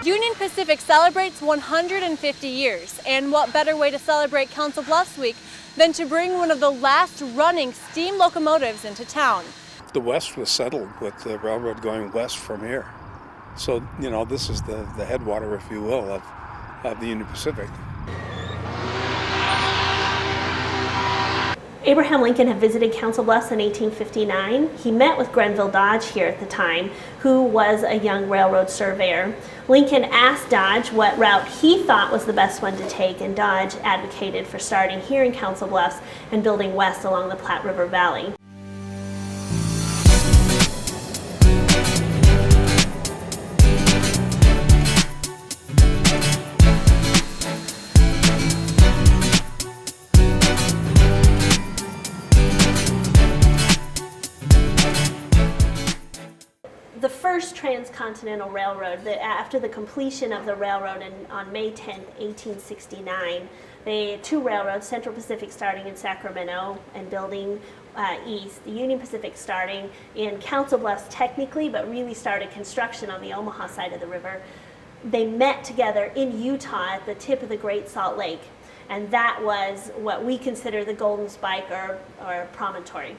Union Pacific celebrates 150 years, and what better way to celebrate Council Bluffs Week than to bring one of the last running steam locomotives into town. The West was settled with the railroad going west from here. So, this is the headwater, if you will, of the Union Pacific. Abraham Lincoln had visited Council Bluffs in 1859. He met with Grenville Dodge here at the time, who was a young railroad surveyor. Lincoln asked Dodge what route he thought was the best one to take, and Dodge advocated for starting here in Council Bluffs and building west along the Platte River Valley. The first transcontinental railroad, after the completion of the railroad on May 10, 1869, two railroads, Central Pacific starting in Sacramento and building east, the Union Pacific starting in Council Bluffs technically, but really started construction on the Omaha side of the river. They met together in Utah at the tip of the Great Salt Lake, and that was what we consider the Golden Spike or promontory.